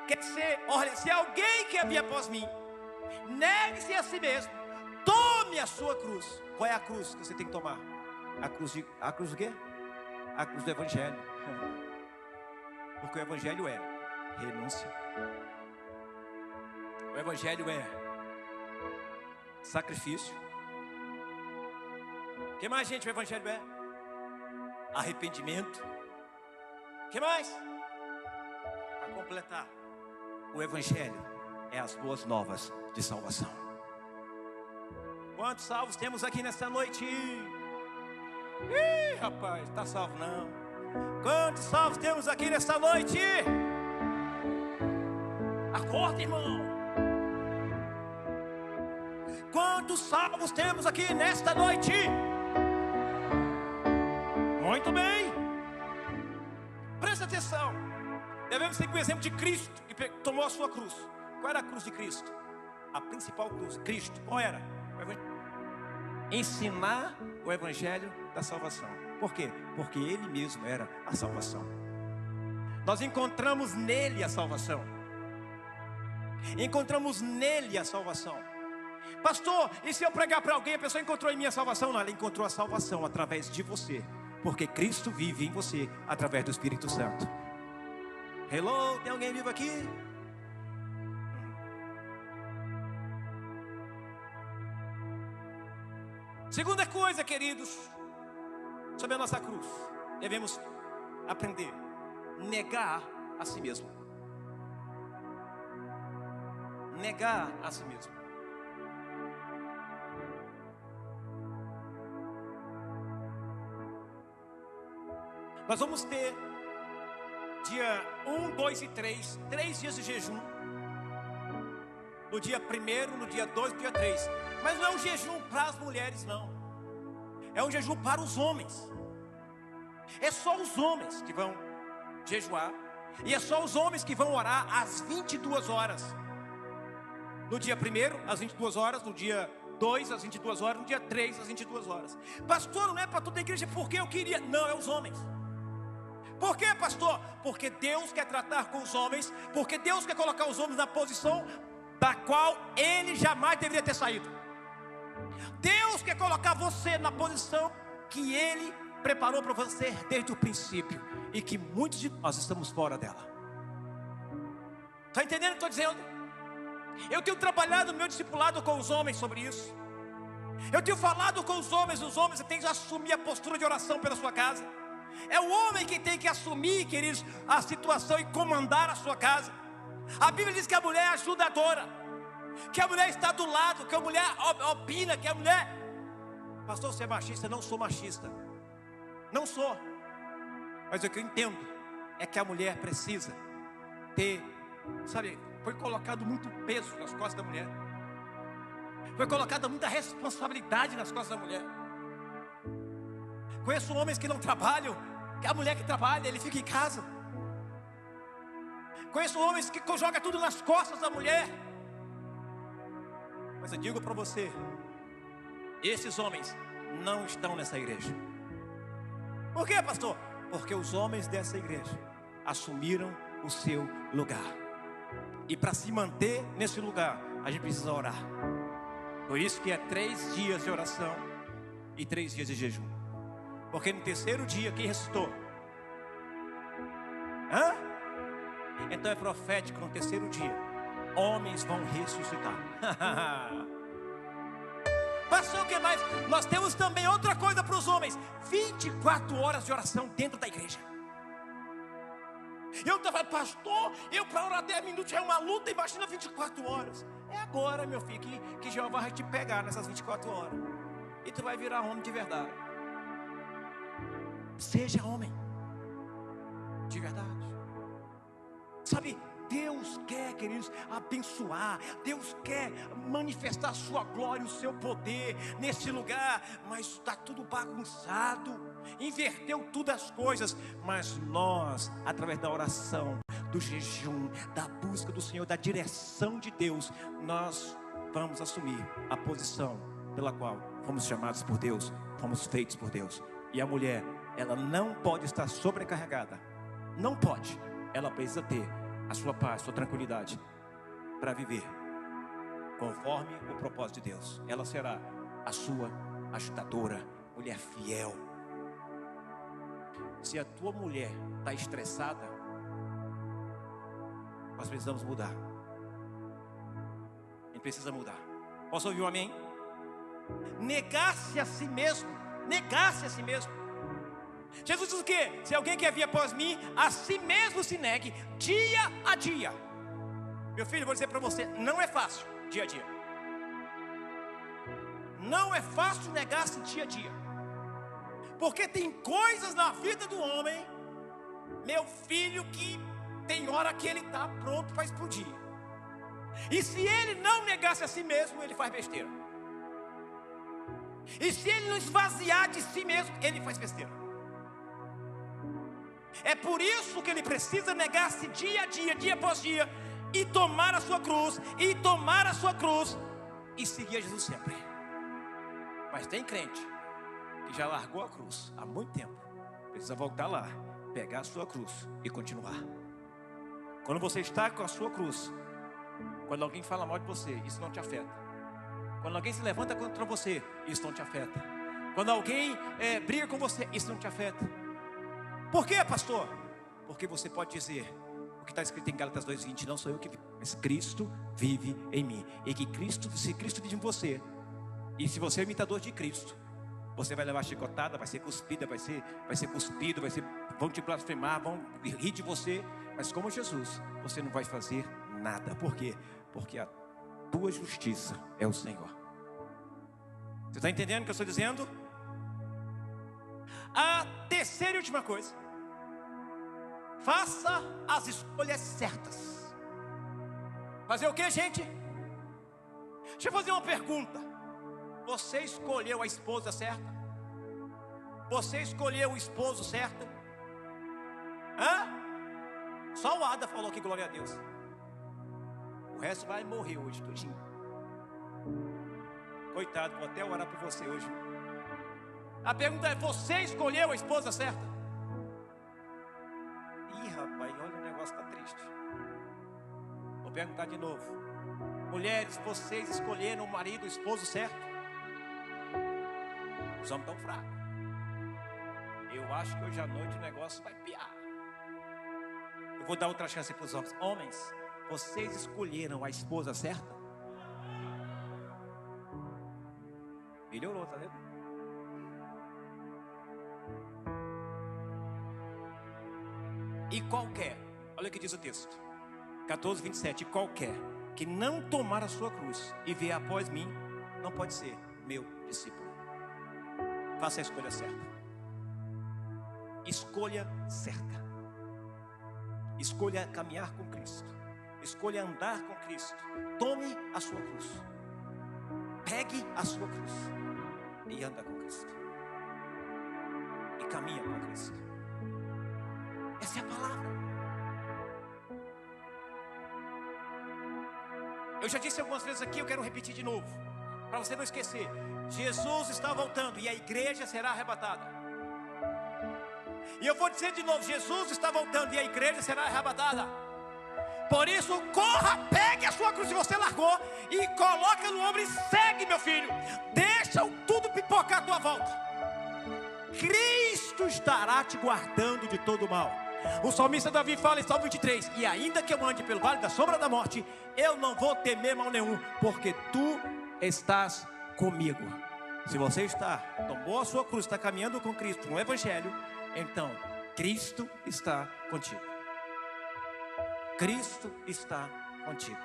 B: quer ser, olha, se alguém quer vir após mim, negue-se a si mesmo, tome a sua cruz. Qual é a cruz que você tem que tomar? A cruz do quê? A cruz do evangelho. Porque o evangelho é renúncia. O evangelho é sacrifício. O que mais, gente, o evangelho é? Arrependimento. O que mais? Para completar, o evangelho é as boas novas de salvação. Quantos salvos temos aqui nesta noite? Ih, rapaz, está salvo não. Quantos salvos temos aqui nesta noite? Acorda, irmão. Quantos salvos temos aqui nesta noite? Muito bem. Presta atenção. Devemos seguir o exemplo de Cristo, que tomou a sua cruz. Qual era a cruz de Cristo? A principal cruz, Cristo. Qual era? Ensinar o evangelho da salvação. Por quê? Porque ele mesmo era a salvação. Nós encontramos nele a salvação. Encontramos nele a salvação. Pastor, e se eu pregar para alguém, a pessoa encontrou em mim a salvação? Não, ela encontrou a salvação através de você. Porque Cristo vive em você através do Espírito Santo. Hello, tem alguém vivo aqui? Segunda coisa, queridos, sobre a nossa cruz, devemos aprender a negar a si mesmo. Negar a si mesmo. Nós vamos ter dia 1, 2 e 3, 3 dias de jejum. No dia 1º, no dia 2 e no dia 3. Mas não é um jejum para as mulheres, não. É um jejum para os homens. É só os homens que vão jejuar. E é só os homens que vão orar às 22 horas. No dia 1º, às 22 horas. No dia 2, às 22 horas. No dia 3, às 22 horas. Pastor, não é para toda a igreja porque eu queria. Não, é os homens. Por quê, pastor? Porque Deus quer tratar com os homens. Porque Deus quer colocar os homens na posição da qual ele jamais deveria ter saído. Deus quer colocar você na posição que Ele preparou para você desde o princípio, e que muitos de nós estamos fora dela. Está entendendo o que estou dizendo? Eu tenho trabalhado no meu discipulado com os homens sobre isso. Eu tenho falado com os homens têm que assumir a postura de oração pela sua casa. É o homem que tem que assumir, queridos, a situação e comandar a sua casa. A Bíblia diz que a mulher é ajudadora, que a mulher está do lado, que a mulher opina, que a mulher... Pastor, você é machista? Não sou machista. Não sou. Mas o que eu entendo é que a mulher precisa ter, sabe, foi colocado muito peso nas costas da mulher. Foi colocada muita responsabilidade nas costas da mulher. Conheço homens que não trabalham, que é a mulher que trabalha, ele fica em casa. Conheço homens que jogam tudo nas costas da mulher. Mas eu digo para você, esses homens não estão nessa igreja. Por quê, pastor? Porque os homens dessa igreja assumiram o seu lugar. E para se manter nesse lugar, a gente precisa orar. Por isso que é 3 dias de oração e 3 dias de jejum. Porque no terceiro dia, quem ressuscitou? Então é profético, no terceiro dia homens vão ressuscitar. Pastor, o que mais? Nós temos também outra coisa para os homens: 24 horas de oração dentro da igreja. Eu estava, pastor, eu para orar 10 minutos é uma luta, imagina 24 horas. É agora, meu filho, que Jeová vai te pegar nessas 24 horas. E tu vai virar homem de verdade. Seja homem de verdade. Sabe, Deus quer, queridos, abençoar. Deus quer manifestar a sua glória, o seu poder nesse lugar. Mas está tudo bagunçado, inverteu todas as coisas. Mas nós, através da oração, do jejum, da busca do Senhor, da direção de Deus, nós vamos assumir a posição pela qual fomos chamados por Deus, fomos feitos por Deus. E a mulher, ela não pode estar sobrecarregada. Não pode. Ela precisa ter a sua paz, a sua tranquilidade para viver conforme o propósito de Deus. Ela será a sua ajudadora, mulher fiel. Se a tua mulher está estressada, nós precisamos mudar. A gente precisa mudar. Posso ouvir um amém? Negar-se a si mesmo. Negar-se a si mesmo. Jesus diz o quê? Se alguém quer vir após mim, a si mesmo se negue, dia a dia. Meu filho, eu vou dizer para você, não é fácil, dia a dia. Não é fácil negar-se dia a dia. Porque tem coisas na vida do homem, meu filho, que tem hora que ele está pronto para explodir. E se ele não negar-se a si mesmo, ele faz besteira. E se ele não esvaziar de si mesmo, ele faz besteira. É por isso que ele precisa negar-se dia a dia, dia após dia, e tomar a sua cruz, e seguir a Jesus sempre. Mas tem crente que já largou a cruz há muito tempo, precisa voltar lá, pegar a sua cruz e continuar. Quando você está com a sua cruz, quando alguém fala mal de você, isso não te afeta. Quando alguém se levanta contra você, isso não te afeta. Quando alguém briga com você, isso não te afeta. Por quê, pastor? Porque você pode dizer o que está escrito em Gálatas 2:20: não sou eu que vivo, mas Cristo vive em mim. E que se Cristo vive em você, e se você é imitador de Cristo, você vai levar chicotada, vai ser cuspida, vai ser cuspido, vão te blasfemar, vão rir de você. Mas como Jesus, você não vai fazer nada. Por quê? Porque a tua justiça é o Senhor. Você está entendendo o que eu estou dizendo? A terceira e última coisa: faça as escolhas certas. Fazer o que, gente? Deixa eu fazer uma pergunta. Você escolheu a esposa certa? Você escolheu o esposo certo? Só o Ada falou que glória a Deus. O resto vai morrer hoje todinho. Coitado, vou até orar por você hoje. A pergunta é: você escolheu a esposa certa? Ih, rapaz, olha, o negócio está triste. Vou perguntar de novo. Mulheres, vocês escolheram o marido, o esposo certo? Os homens estão fracos. acho que hoje à noite o negócio vai piar. Eu vou dar outra chance para os homens. Homens, vocês escolheram a esposa certa? Melhorou, tá vendo? E qualquer, olha o que diz o texto 14:27, e qualquer que não tomar a sua cruz e vier após mim, não pode ser meu discípulo. Faça a escolha certa. Escolha certa. Escolha caminhar com Cristo. Escolha andar com Cristo. Tome a sua cruz. Pegue a sua cruz e anda com Cristo. E caminha com Cristo. Essa é a palavra. Eu já disse algumas vezes aqui, eu quero repetir de novo, para você não esquecer. Jesus está voltando e a igreja será arrebatada. E eu vou dizer de novo, Jesus está voltando e a igreja será arrebatada. Por isso, corra, pegue a sua cruz que você largou e coloca no ombro e segue, meu filho. Deixa tudo pipocar à tua volta. Cristo estará te guardando de todo mal. O salmista Davi fala em Salmo 23: e ainda que eu ande pelo vale da sombra da morte, eu não vou temer mal nenhum, porque tu estás comigo. Se você tomou a sua cruz, está caminhando com Cristo no Evangelho, então Cristo está contigo. Cristo está contigo.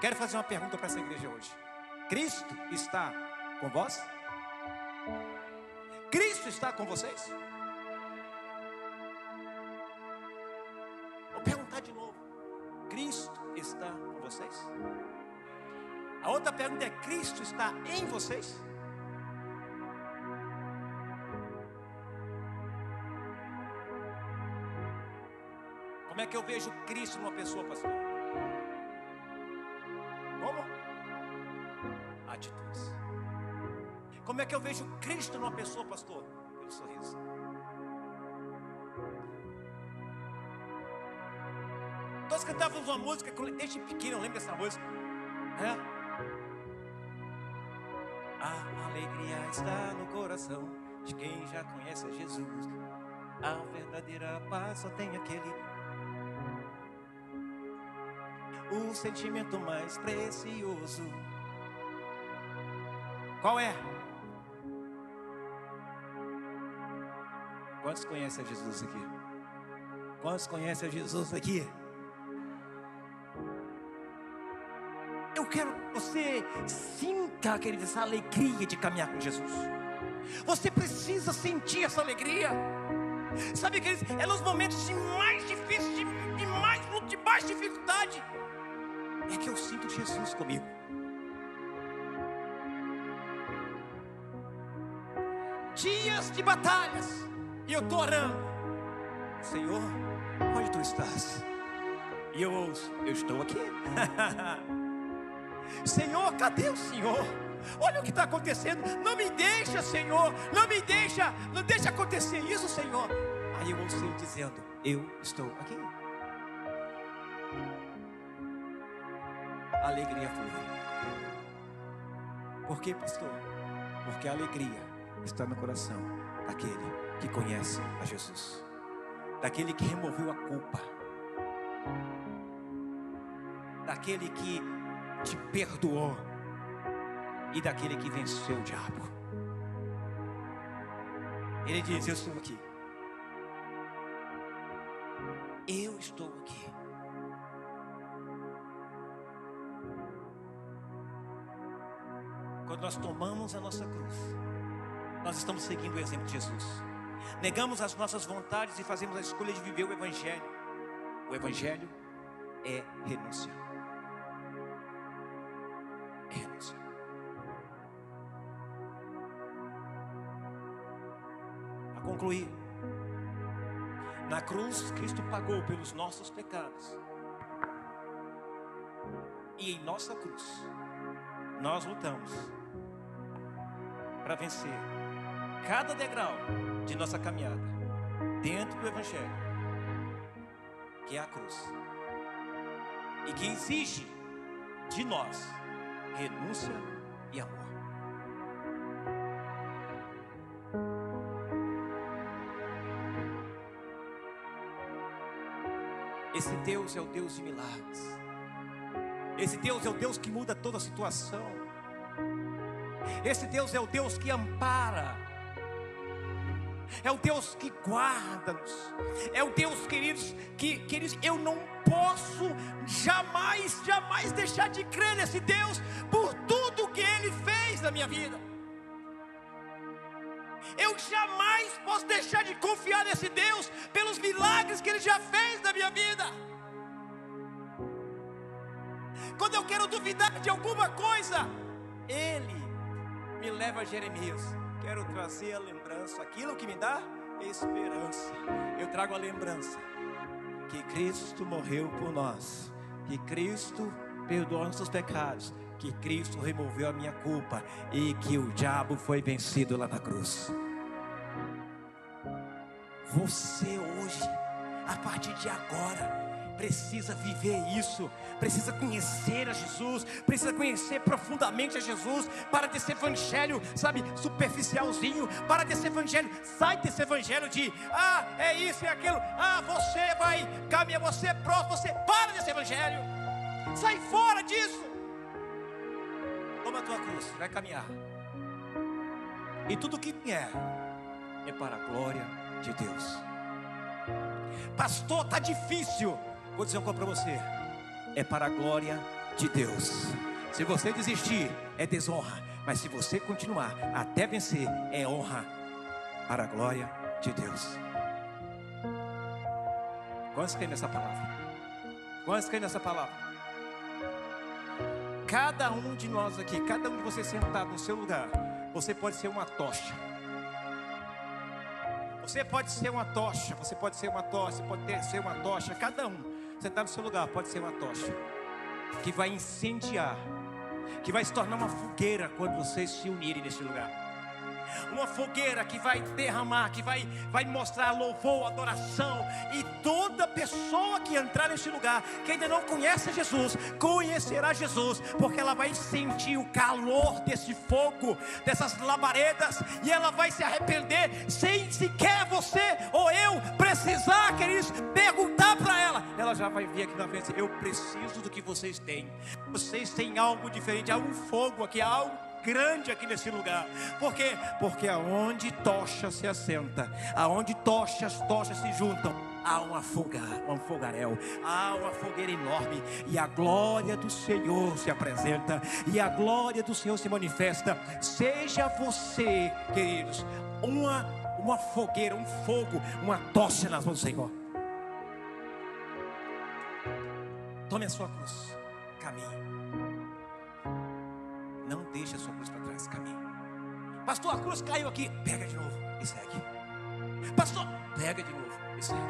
B: Quero fazer uma pergunta para essa igreja hoje. Cristo está com vós? Cristo está com vocês? Vou perguntar de novo. Cristo está com vocês? A outra pergunta é: Cristo está em vocês? Como é que eu vejo Cristo numa pessoa, pastor? Como? Atitudes. Como é que eu vejo Cristo numa pessoa, pastor? Pelo sorriso. Nós cantávamos uma música, desde pequeno eu lembro dessa música. A alegria está no coração de quem já conhece a Jesus. A verdadeira paz só tem aquele. O sentimento mais precioso. Qual é? Quantos conhecem a Jesus aqui? Quantos conhecem a Jesus aqui? Eu quero que você sinta, querido, essa alegria de caminhar com Jesus. Você precisa sentir essa alegria. Sabe, queridos, é nos momentos de mais difíceis, de mais dificuldade, é que eu sinto Jesus comigo. Dias de batalhas, e eu estou orando: Senhor, onde tu estás? E eu ouço: eu estou aqui. Senhor, cadê o Senhor? Olha o que está acontecendo. Não me deixa, Senhor. Não me deixa. Não deixa acontecer isso, Senhor. Aí eu ouço Ele dizendo: eu estou aqui. A alegria flui. Por quê, pastor? Porque a alegria está no coração daquele que conhece a Jesus, daquele que removeu a culpa, daquele que te perdoou e daquele que venceu o diabo. Ele diz: eu estou aqui. Eu estou aqui. Quando nós tomamos a nossa cruz, nós estamos seguindo o exemplo de Jesus. Negamos as nossas vontades e fazemos a escolha de viver o Evangelho. O Evangelho é renúncia. É renúncia. A concluir, na cruz Cristo pagou pelos nossos pecados. E em nossa cruz nós lutamos para vencer cada degrau de nossa caminhada dentro do Evangelho, que é a cruz, e que exige de nós renúncia e amor. Deus é o Deus de milagres. Esse Deus é o Deus que muda toda a situação. Esse Deus é o Deus que ampara. É o Deus que guarda-nos. É o Deus, queridos, que eu não posso jamais deixar de crer nesse Deus por tudo que Ele fez na minha vida. Eu jamais posso deixar de confiar nesse Deus pelos milagres que Ele já fez na minha vida. Quando eu quero duvidar de alguma coisa, Ele me leva a Jeremias. Quero trazer a lembrança, aquilo que me dá esperança. Eu trago a lembrança que Cristo morreu por nós, que Cristo perdoou nossos pecados, que Cristo removeu a minha culpa e que o diabo foi vencido lá na cruz. Você hoje, a partir de agora, precisa viver isso, precisa conhecer a Jesus, precisa conhecer profundamente a Jesus. Para desse evangelho, sabe, superficialzinho. Para desse evangelho, sai desse evangelho de é isso e aquilo, você vai caminhar, você é próximo, você para desse evangelho, sai fora disso. Toma a tua cruz, vai caminhar, e tudo que vier é para a glória de Deus. Pastor, está difícil. Vou dizer uma coisa para você: é para a glória de Deus. Se você desistir, é desonra. Mas se você continuar até vencer, é honra para a glória de Deus. Quantos creem nessa palavra? Quantos creem nessa palavra? Cada um de nós aqui, cada um de vocês sentado no seu lugar, você pode ser uma tocha. Você pode ser uma tocha, você pode ser uma tocha, você pode ser uma tocha. Cada um sentado no seu lugar pode ser uma tocha que vai incendiar, que vai se tornar uma fogueira quando vocês se unirem nesse lugar. Uma fogueira que vai derramar, que vai mostrar louvor, adoração. E toda pessoa que entrar nesse lugar, que ainda não conhece Jesus, conhecerá Jesus, porque ela vai sentir o calor desse fogo, dessas labaredas, e ela vai se arrepender sem sequer você ou eu precisar, queridos, perguntar para ela. Ela já vai vir aqui na frente: eu preciso do que vocês têm. Vocês têm algo diferente, há um fogo aqui, há algo grande aqui nesse lugar. Por quê? Porque aonde tocha se assenta, aonde tochas se juntam, há um fogaréu, há uma fogueira enorme, e a glória do Senhor se apresenta, e a glória do Senhor se manifesta. Seja você, queridos, uma fogueira, um fogo, uma tocha nas mãos do Senhor. Tome a sua cruz, caminhe. Não deixe a sua cruz para trás, caminhe. Pastor, a cruz caiu aqui. Pega de novo e segue. Pastor, pega de novo e segue.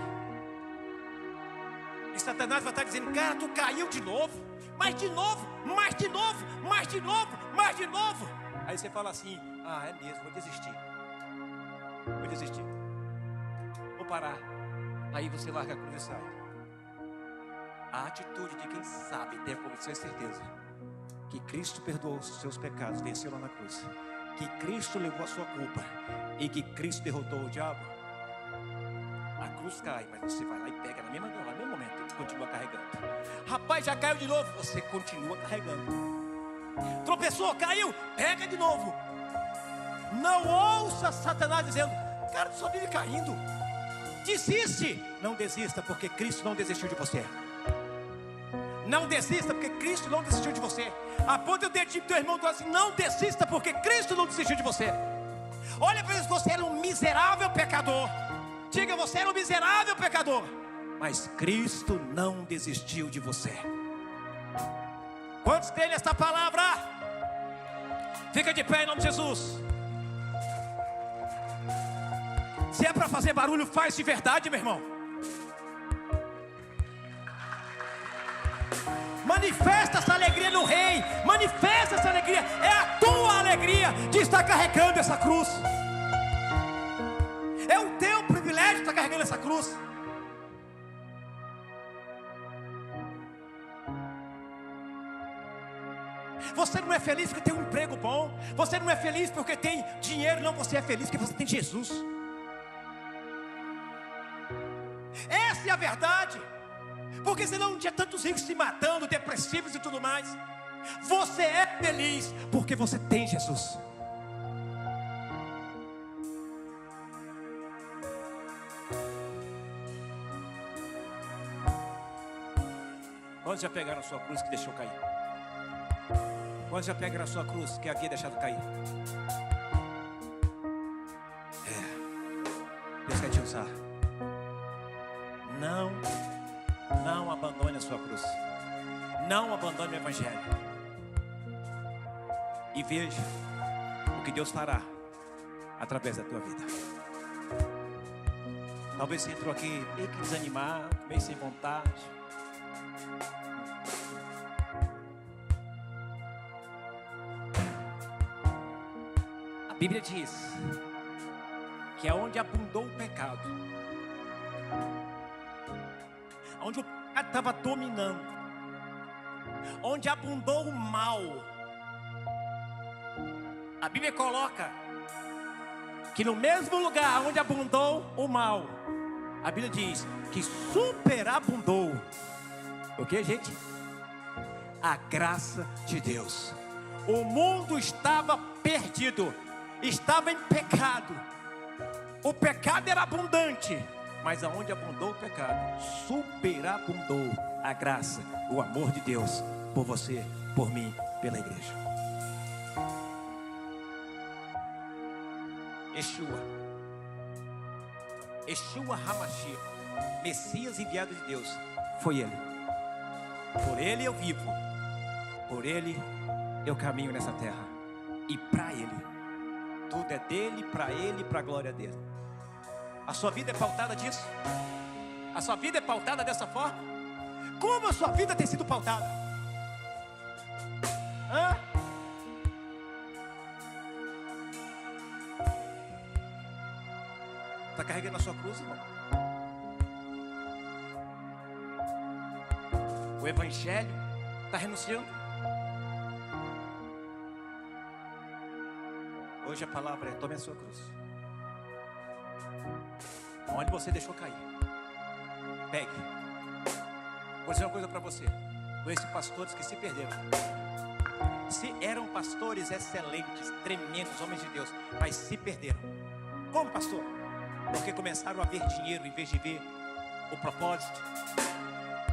B: E Satanás vai estar dizendo: cara, tu caiu de novo. Mas de novo, mais de novo, mais de novo, mais de novo. Aí você fala assim: é mesmo, vou desistir. Vou parar. Aí você larga a cruz e sai. A atitude de quem sabe, tem a convicção e certeza que Cristo perdoou os seus pecados, venceu lá na cruz, que Cristo levou a sua culpa e que Cristo derrotou o diabo. A cruz cai, mas você vai lá e pega no mesmo momento e continua carregando. Rapaz, já caiu de novo, você continua carregando. Tropeçou, caiu, pega de novo. Não ouça Satanás dizendo: cara, tu só vive caindo. Desiste. Não desista, porque Cristo não desistiu de você. Não desista, porque Cristo não desistiu de você. Aponta o dedinho pro teu irmão e fala assim: não desista, porque Cristo não desistiu de você. Olha para ele: você era um miserável pecador. Diga: você era um miserável pecador, mas Cristo não desistiu de você. Quantos têm esta palavra? Fica de pé em nome de Jesus. Se é para fazer barulho, faz de verdade, meu irmão. Manifesta essa alegria no Rei. Manifesta essa alegria. É a tua alegria de estar carregando essa cruz. É o teu privilégio de estar carregando essa cruz. Você não é feliz porque tem um emprego bom. Você não é feliz porque tem dinheiro. Não, você é feliz porque você tem Jesus. Essa é a verdade. Porque senão não tinha tantos ricos se matando, depressivos e tudo mais. Você é feliz porque você tem Jesus. Quantos já pegaram a sua cruz que deixou cair? Quantos já pegaram a sua cruz que havia deixado cair? Deus quer te usar. Não abandone a sua cruz. Não abandone o Evangelho. E veja o que Deus fará através da tua vida. Talvez você entrou aqui meio que desanimado, meio sem vontade. A Bíblia diz que é onde abundou o pecado, onde o pecado estava dominando, onde abundou o mal, a Bíblia coloca que no mesmo lugar onde abundou o mal, a Bíblia diz que superabundou o que, gente? A graça de Deus. O mundo estava perdido, estava em pecado. O pecado era abundante, mas aonde abundou o pecado, superabundou a graça, o amor de Deus por você, por mim, pela igreja. Yeshua HaMashiach, Messias enviado de Deus, foi Ele. Por Ele eu vivo, por Ele eu caminho nessa terra, e para Ele. Tudo é dele, para ele, para a glória dele. A sua vida é pautada disso? A sua vida é pautada dessa forma? Como a sua vida tem sido pautada? Está carregando a sua cruz, irmão? O Evangelho está renunciando? Hoje a palavra é: tome a sua cruz. Onde você deixou cair, pegue. Vou dizer uma coisa para você. Conheço pastores que se perderam. Se eram pastores excelentes, tremendos, homens de Deus, mas se perderam. Como, pastor? Porque começaram a ver dinheiro em vez de ver o propósito.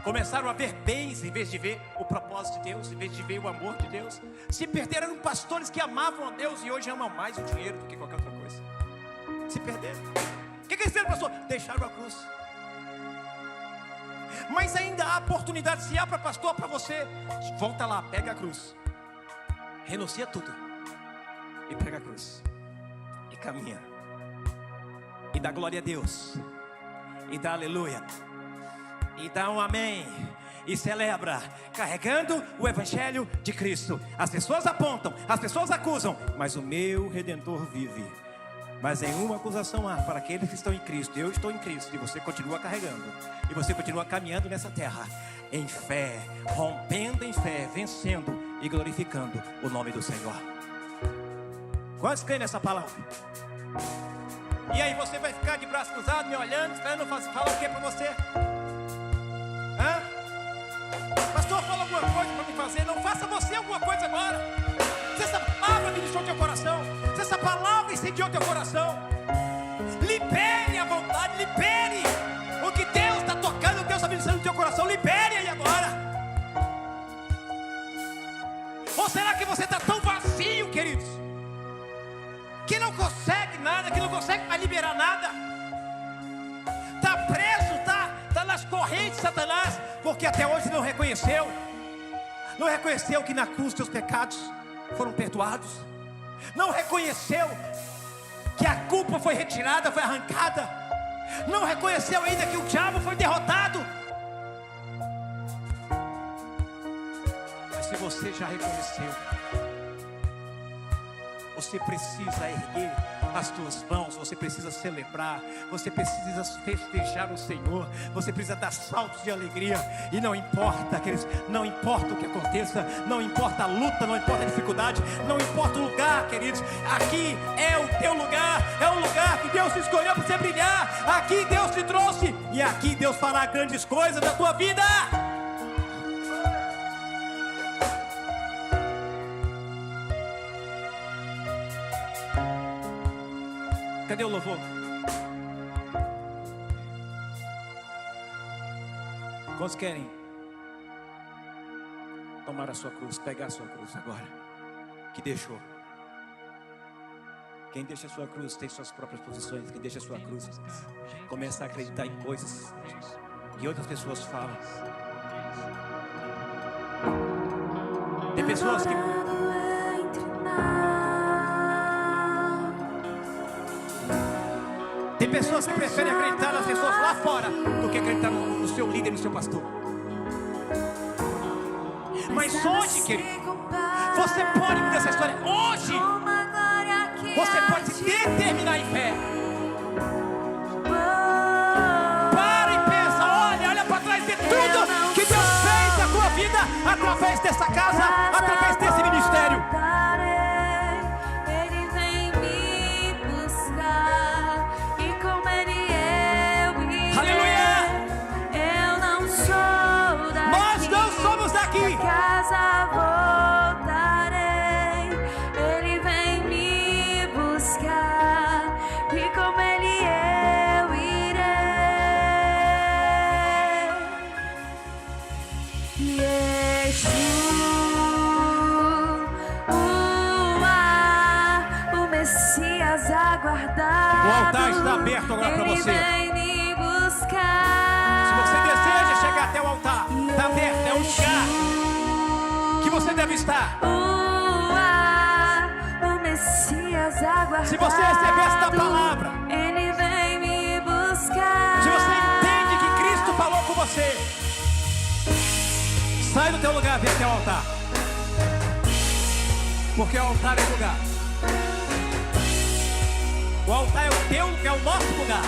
B: Começaram a ver bens em vez de ver o propósito de Deus, em vez de ver o amor de Deus. Se perderam, eram pastores que amavam a Deus e hoje amam mais o dinheiro do que qualquer outra coisa. Se perderam. O que eles fizeram, pastor? Deixaram a cruz. Mas ainda há oportunidade. Se há para pastor, para você, volta lá, pega a cruz, renuncia tudo e pega a cruz e caminha e dá glória a Deus e dá aleluia e dá um amém e celebra, carregando o Evangelho de Cristo. As pessoas apontam, as pessoas acusam, mas o meu Redentor vive. Mas nenhuma acusação há para aqueles que estão em Cristo. Eu estou em Cristo e você continua carregando, e você continua caminhando nessa terra em fé, rompendo em fé, vencendo e glorificando o nome do Senhor. Quantos creem nessa palavra? E aí você vai ficar de braço cruzado, me olhando, esperando falar o que para você? Pastor, fala alguma coisa para me fazer. Não faça você alguma coisa agora. Se essa palavra ministrou teu coração, se essa palavra incendiou teu coração, libere a vontade, libere o que Deus está tocando, Deus está ministrando no teu coração. Libere aí agora. Ou será que você está tão vazio, queridos, que não consegue nada, que não consegue mais liberar nada? Está preso, está nas correntes de Satanás, porque até hoje não reconheceu que na cruz teus pecados foram perdoados, não reconheceu que a culpa foi retirada, foi arrancada, não reconheceu ainda que o diabo foi derrotado. Mas se você já reconheceu, Você precisa erguer as tuas mãos, você precisa celebrar, você precisa festejar o Senhor, você precisa dar saltos de alegria. E não importa, queridos, não importa o que aconteça, não importa a luta, não importa a dificuldade, não importa o lugar, queridos. Aqui é o teu lugar, é o lugar que Deus escolheu para você brilhar. Aqui Deus te trouxe e aqui Deus fará grandes coisas da tua vida. Cadê o louvor? Quantos querem tomar a sua cruz, pegar a sua cruz agora? Que deixou? Quem deixa a sua cruz tem suas próprias posições. Quem deixa a sua cruz começa a acreditar em coisas que outras pessoas falam. Tem pessoas que... Tem pessoas que preferem acreditar nas pessoas lá fora do que acreditar no seu líder, no seu pastor. Mas hoje, querido, você pode mudar essa história. Hoje, você pode se determinar em fé. Para e pensa, olha para trás de tudo que Deus fez na tua vida, através dessa casa, através desse ministério. O altar está aberto agora para você. Se você deseja chegar até o altar, está aberto, é um lugar que você deve estar. Se você receber esta palavra, se você entende que Cristo falou com você, sai do teu lugar, vem até o altar. Porque o altar é o lugar. O altar é o teu, é o nosso lugar.